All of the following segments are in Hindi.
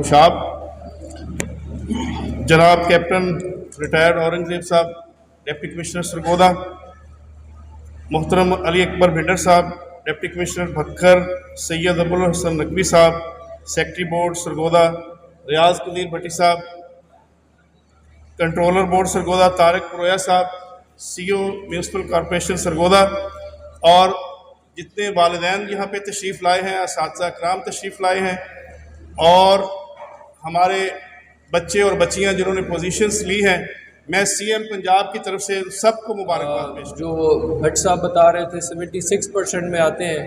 खुशाब, जनाब कैप्टन रिटायर्ड औरंगजेब साहब डिप्टी कमिश्नर सरगोदा, मोहतरम अली अकबर भिंडर साहब डिप्टी कमिश्नर भक्खर, सैयद अबुल हसन नकवी साहब सेक्रेटरी बोर्ड सरगोदा, रियाज कदीर भट्टी साहब, कंट्रोलर बोर्ड सरगोदा तारिक पुरोया साहब, सीईओ म्यूनसिपल कॉरपोरेशन सरगोदा और जितने वालिदैन यहाँ पे तशरीफ़ लाए हैं, असातिज़ा कराम तशरीफ़ लाए हैं और हमारे बच्चे और बच्चियाँ जिन्होंने पोजीशंस ली हैं, मैं सीएम पंजाब की तरफ से सबको मुबारकबाद पेश। जो भट्ट साहब बता रहे थे 76% में आते हैं,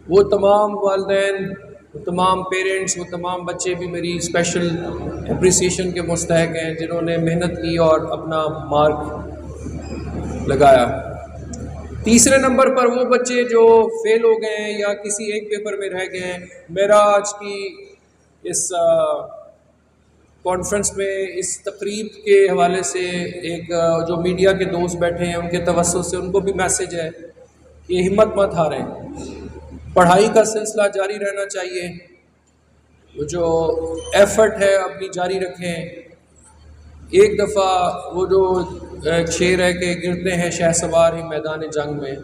वो तमाम वालिदैन, वो तमाम पेरेंट्स, वो तमाम बच्चे भी मेरी स्पेशल अप्रिसिएशन के मुस्तहक हैं जिन्होंने मेहनत की और अपना मार्क लगाया। तीसरे नंबर पर वो बच्चे जो फेल हो गए हैं या किसी एक पेपर में रह गए हैं। मेरा आज की इस कॉन्फ्रेंस में इस तकरीब के हवाले से एक जो मीडिया के दोस्त बैठे हैं उनके तवज्जो से उनको भी मैसेज है कि हिम्मत मत हारें, पढ़ाई का सिलसिला जारी रहना चाहिए, जो एफर्ट है अपनी जारी रखें। एक दफ़ा वो जो शेर है कि गिरते हैं शहसवार ही मैदान जंग में।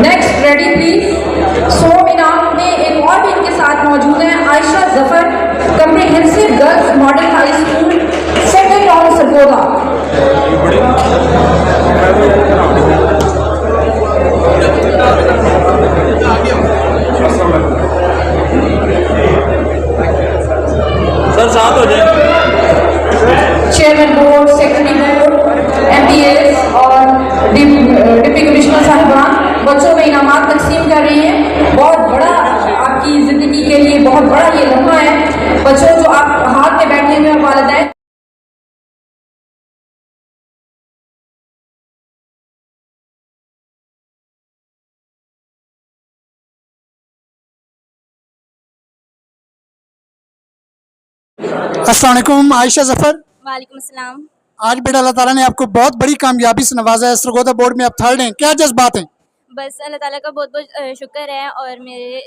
Next ready please. सो इनाम में एक और भी इनके साथ मौजूद हैं, Ayesha Zafar, comprehensive girls model high school, second town Sargodha. Sir साथ हो जाए। Chairman board, secretary board, MPS और डिप्टी कमिश्नर साहिबान बच्चों में इनामात तकसीम कर रही हैं। बहुत बड़ा आपकी ज़िंदगी के लिए बहुत बड़ा ये लम्हा है। बच्चों जो आप हाथ में बैठे हुए हैं वालिदैन, अस्सलाम वालेकुम आयशा जफर। वालेकुम अस्सलाम। आज बेटा अल्लाह ताला ने आपको बहुत बड़ी कामयाबी से नवाजा है, सरगोदा बोर्ड में आप थर्ड हैं, क्या जज्बात हैं? बस अल्लाह ताला का बहुत बहुत शुक्र है और मेरे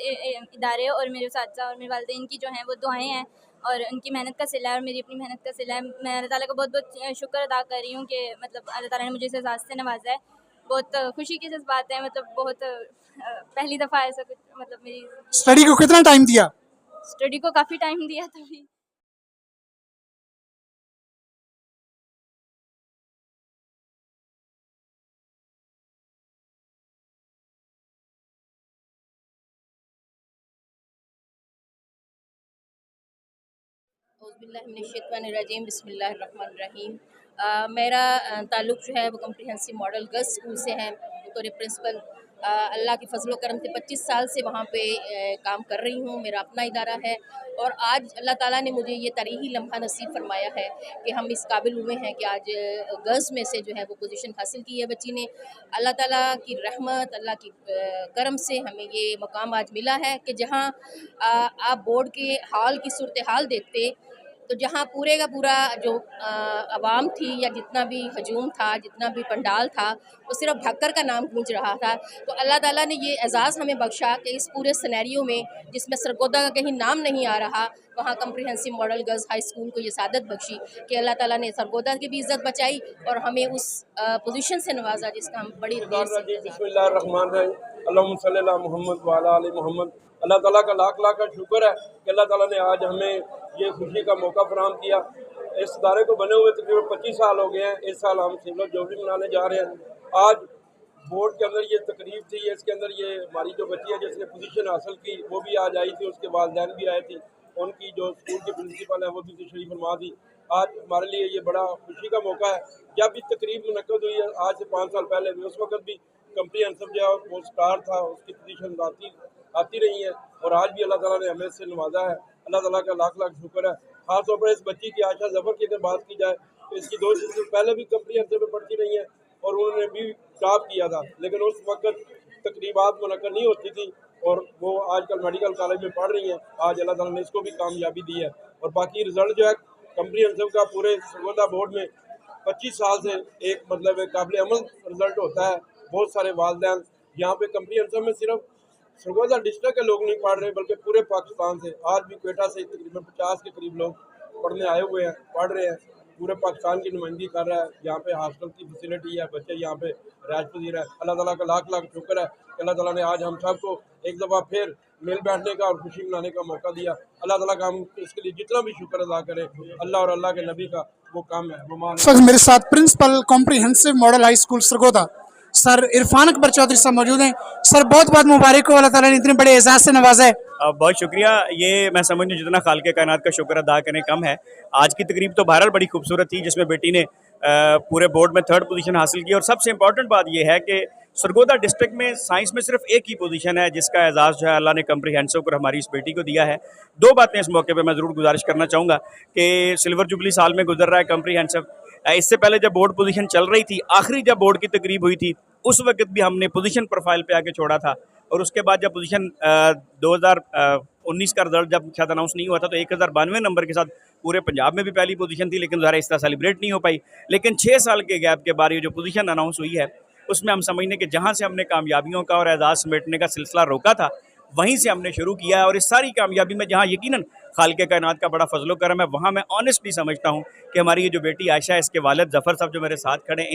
इदारे और मेरे साथिया और मेरे वालिदैन की जो हैं वो दुआएं हैं और उनकी मेहनत का सिला है और मेरी अपनी मेहनत का सिला है। मैं अल्लाह ताला का बहुत बहुत शुक्र अदा कर रही हूँ कि मतलब अल्लाह ताला ने मुझे इस एजाज़ से नवाजा है। बहुत खुशी की जज्बात है, मतलब बहुत पहली दफ़ा ऐसा कुछ, मतलब मेरी स्टडी को कितना टाइम दिया? स्टडी को काफ़ी टाइम दिया तभी। औज़ुबिल्लाहिमिनश्शैतानिर्रजीम, बिस्मिल्लाहिर्रहमानिर्रहीम। मेरा ताल्लुक़ जो है वो कम्प्रिहेंसिव मॉडल गर्ल्स स्कूल से है। बतौर प्रिंसिपल अल्लाह के फजल करम से 25 साल से वहाँ पे काम कर रही हूँ। मेरा अपना इदारा है और आज अल्लाह ताला ने मुझे ये तारीख़ी लम्हा नसीब फरमाया है कि हम इस काबिल हुए हैं कि आज गर्ल्स में से जो है वो पोजीशन हासिल की है बच्ची ने। अल्लाह ताला की रहमत, अल्लाह की करम से हमें ये मकाम आज मिला है कि जहाँ आप बोर्ड के हाल की सूरत हाल देखते तो जहाँ पूरे का पूरा जो आवाम थी या जितना भी हजूम था, जितना भी पंडाल था, वो सिर्फ भक्कर का नाम गूंज रहा था। तो अल्लाह ताला ने ये एजाज़ हमें बख्शा कि इस पूरे सिनेरियो में जिसमें सरगोदा का कहीं नाम नहीं आ रहा, वहाँ comprehensive model girls high school को ये सादत बख्शी कि अल्लाह ताला ने सरगोदा की भी इज़्ज़त बचाई और हमें उस पोजीशन से नवाजा जिसका हम बड़ी देर से अल्लाह ताला का लाख लाख का शुक्र है कि अल्लाह ताला ने आज हमें ये खुशी का मौका फराहम किया। इस इदारे को बने हुए तकरीबन 25 साल हो गए हैं। इस साल हम सिल्वर जुबली मनाने जा रहे हैं। आज बोर्ड के अंदर ये तकरीब थी, इसके अंदर ये हमारी जो बच्ची है जिसने पोजीशन हासिल की वो भी आज आई थी, उसके वालिदैन भी आए थे, उनकी जो स्कूल की प्रिंसिपल है वो भी तशरीफ फरमा थी। आज हमारे लिए ये बड़ा खुशी का मौका है। जब भी तकरीब मुनक्कद हुई है आज से 5 साल पहले भी, उस वक्त भी कम्प्रिहेंसिव जो वो स्टार था, उसकी पोजीशन आती रही है और आज भी अल्लाह ताला ने हमें इससे नवाजा है। अल्लाह ताला का लाख लाख शुक्र है। ख़ास तौर पर इस बच्ची की आयशा जफर की अगर बात की जाए तो इसकी 2 सीज़न पहले भी कम्प्रिहेंसिव में पढ़ती रही है और उन्होंने भी टॉप किया था, लेकिन उस वक्त तकरीबात मुनक्कद नहीं होती थी और वो आजकल मेडिकल कॉलेज में पढ़ रही हैं। आज अल्लाह ताला ने इसको भी कामयाबी दी है और बाकी रिज़ल्ट जो है कम्प्रिहेंसिव का पूरे सरगोदा बोर्ड में 25 साल से एक मतलब एक काबिल अमल रिजल्ट होता है। बहुत सारे वालिदैन यहाँ पे कम्प्रीहेंसिव में सिर्फ सरगोदा डिस्ट्रिक्ट के लोग नहीं पढ़ रहे बल्कि पूरे पाकिस्तान से, आज भी क्वेटा से तकरीबन 50 के करीब लोग पढ़ने आए हुए हैं, पढ़ रहे हैं। पूरे पाकिस्तान की नुमाइंदगी कर रहा है। यहाँ पे हॉस्टल की फैसिलिटी है, बच्चे यहाँ पे रैश पजीर है। अल्लाह ताला का लाख लाख शुक्र है कि अल्लाह ताला ने आज हम सबको एक दफ़ा फिर मिल बैठने का और खुशी मनाने का मौका दिया। अल्लाह ताला का हम इसके लिए जितना भी शुक्र अदा करें, अल्लाह और अल्लाह के नबी का वो काम है। वो मान सर मेरे साथ principal comprehensive model high school Sargodha sir Irfan Akbar Chaudhry साहब मौजूद हैं। सर बहुत बहुत मुबारक हो, अल्लाह ताला ने इतने बड़े एजाज से नवाजा है। बहुत शुक्रिया। ये मैं समझूँ जितना खालिक कायनात का शुक्र अदा करें कम है। आज की तकरीब तो बहरहाल बड़ी खूबसूरत थी, जिसमें बेटी ने पूरे बोर्ड में 3rd पोजीशन हासिल की। और सबसे इम्पॉर्टेंट बात यह है कि सरगोदा डिस्ट्रिक्ट में साइंस में सिर्फ एक ही पोजीशन है जिसका एजाज़ जो है अल्लाह ने कम्प्रीहेंसिव पर हमारी इस बेटी को दिया है। 2 बातें इस मौके पे मैं ज़रूर गुजारिश करना चाहूँगा कि सिल्वर जुबली साल में गुजर रहा है कम्प्रीहेंसिव। इससे पहले जब बोर्ड पोजीशन चल रही थी, आखिरी जब बोर्ड की तकरीब हुई थी, उस वक्त भी हमने पोजीशन प्रोफाइल पे आके छोड़ा था। और उसके बाद जब पोजीशन 2019 का रिजल्ट जब शायद अनाउंस नहीं हुआ था तो 1092 नंबर के साथ पूरे पंजाब में भी पहली पोजीशन थी, लेकिन ज़रा इस तरह सेलिब्रेट नहीं हो पाई। लेकिन 6 साल के गैप के बाद ये जो पोजीशन अनाउंस हुई है, उसमें हम समझने कि जहाँ से हमने कामयाबियों का और एजाज़ समेटने का सिलसिला रोका था, वहीं से हमने शुरू किया है। और इस सारी कामयाबी में जहाँ यकीनन खालिक कायनात का बड़ा फजलो करम है, वहाँ मैं ऑनेस्टली समझता हूँ कि हमारी ये जो बेटी आयशा है, इसके वालिद ज़फ़र साहब जो मेरे साथ खड़े हैं,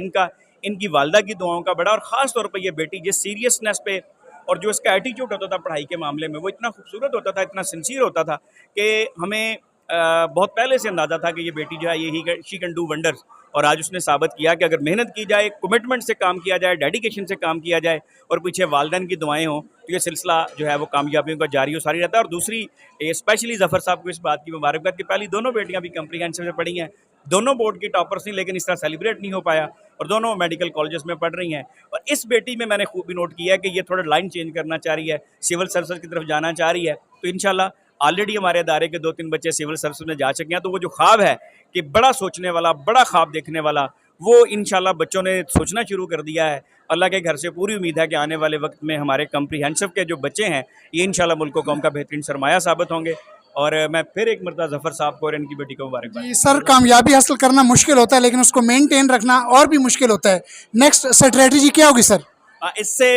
इनकी वालदा की दुआओं का बड़ा, और ख़ास तौर पर ये बेटी जिस सीरियसनेस पे और जो इसका एटीट्यूड होता था पढ़ाई के मामले में, वो इतना खूबसूरत होता था, इतना सिंसियर होता था कि हमें बहुत पहले से अंदाज़ा था कि ये बेटी जो है ये शी कैन डू वंडर्स। और आज उसने साबित किया कि अगर मेहनत की जाए, कमिटमेंट से काम किया जाए, डेडिकेशन से काम किया जाए और पीछे वालिदैन की दुआएं हों, तो ये सिलसिला जो है वो कामयाबियों का जारी और सारी रहता है। और दूसरी स्पेशली ज़फ़र साहब को इस बात की मुबारकबाद कि पहली दोनों बेटियां भी कम्प्रीहेंसिव में पढ़ी हैं, दोनों बोर्ड की टॉपर्स थी, लेकिन इस तरह सेलिब्रेट नहीं हो पाया और दोनों मेडिकल कॉलेजेस में पढ़ रही हैं। और इस बेटी में मैंने खूब भी नोट किया है कि ये थोड़ा लाइन चेंज करना चाह रही है, सिविल सर्विस की तरफ जाना चाह रही है। तो इंशाल्लाह ऑलरेडी हमारे अदारे के 2-3 बच्चे सिविल सर्विस में जा चुके हैं। तो वो जो ख्वाब है कि बड़ा सोचने वाला, बड़ा ख्वाब देखने वाला, वो इंशाल्लाह बच्चों ने सोचना शुरू कर दिया है। अल्लाह के घर से पूरी उम्मीद है कि आने वाले वक्त में हमारे कम्प्रीहेंसिव के जो बच्चे हैं, ये इंशाल्लाह मुल्क व कौम का बेहतरीन सरमाया साबित होंगे। और मैं फिर एक मरतबा ज़फ़र साहब को और इनकी बेटी को मुबारकबाद। जी सर, कामयाबी हासिल करना मुश्किल होता है, लेकिन उसको मेंटेन रखना और भी मुश्किल होता है। नेक्स्ट स्ट्रेटजी क्या होगी सर? इससे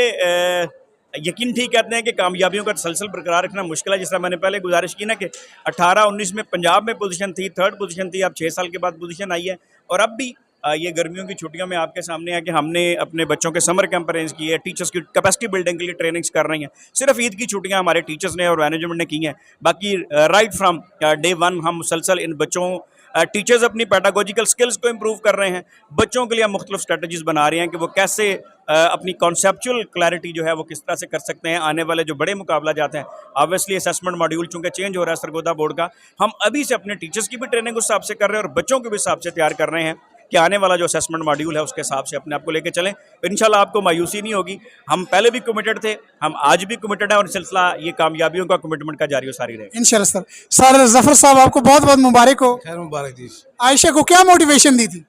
यकीन ठीक कहते हैं कि कामयाबियों का तसलसल बरकरार रखना मुश्किल है। जिस तरह मैंने पहले गुजारिश की ना कि 18-19 में पंजाब में पोजीशन थी, 3rd पोजीशन थी, अब 6 साल के बाद पोजीशन आई है। और अब भी ये गर्मियों की छुट्टियों में आपके सामने है कि हमने अपने बच्चों के समर कैंप अरेंज किए, टीचर्स की कैपेसिटी बिल्डिंग के लिए ट्रेनिंग्स कर रही हैं। सिर्फ ईद की छुट्टियां हमारे टीचर्स ने और मैनेजमेंट ने की हैं, बाकी राइट फ्राम डे 1 हम मुसलसल इन बच्चों टीचर्स अपनी पेडागोजिकल स्किल्स को इम्प्रूव कर रहे हैं। बच्चों के लिए हम मुख्तलिफ स्ट्रेटजीज़ बना रहे हैं कि वो कैसे अपनी कॉन्सेप्चुअल क्लैरिटी जो है वो किस तरह से कर सकते हैं। आने वाले जो बड़े मुकाबला जाते हैं, ऑब्वियसली असेसमेंट मॉड्यूल चूँकि चेंज हो रहा है सरगोदा बोर्ड का, हम अभी से अपने टीचर्स की भी ट्रेनिंग उस हिसाब से कर रहे हैं और बच्चों के भी हिसाब से तैयार कर रहे हैं कि आने वाला जो असेसमेंट मॉड्यूल है उसके हिसाब से अपने आप को लेके चलें। इंशाल्लाह आपको मायूसी नहीं होगी। हम पहले भी कमिटेड थे, हम आज भी कमिटेड हैं और सिलसिला ये कामयाबियों का कमिटमेंट का जारी और सारी रहे इंशाल्लाह सर। सर ज़फ़र साहब आपको बहुत बहुत मुबारक हो। खैर मुबारक जी। आयशा को क्या मोटिवेशन दी थी?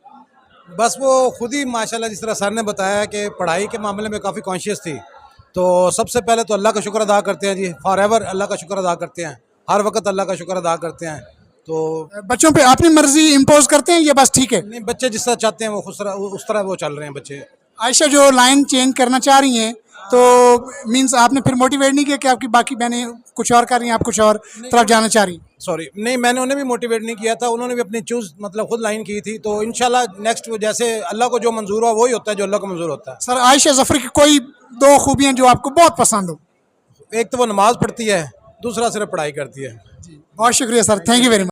बस वो खुद ही माशाल्लाह जिस तरह सर ने बताया कि पढ़ाई के मामले में काफ़ी कॉन्शियस थी, तो सबसे पहले तो अल्लाह का शुक्र अदा करते हैं जी, फॉर एवर अल्लाह का शुक्र अदा करते हैं, हर वक्त अल्लाह का शुक्र अदा करते हैं। तो बच्चों पे अपनी मर्जी इम्पोज करते हैं, ये बस ठीक है? नहीं, बच्चे जिस तरह चाहते हैं वो उस तरह वो चल रहे हैं बच्चे। आयशा जो लाइन चेंज करना चाह रही हैं, तो मींस आपने फिर मोटिवेट नहीं किया कि आपकी बाकी बहनें कुछ और कर रही हैं, आप कुछ और तरफ जाना चाह रही? सॉरी, नहीं, मैंने उन्हें भी मोटिवेट नहीं किया था, उन्होंने भी अपनी चूज़ मतलब खुद लाइन की थी। तो इंशाल्लाह नेक्स्ट जैसे अल्लाह को जो मंजूर हुआ वही होता है जो अल्लाह को मंजूर होता है। सर आयशा ज़फ़र की कोई 2 खूबियाँ जो आपको बहुत पसंद हो? एक तो वो नमाज़ पढ़ती है, दूसरा सिर्फ पढ़ाई करती है। बहुत शुक्रिया sir, thank you very much.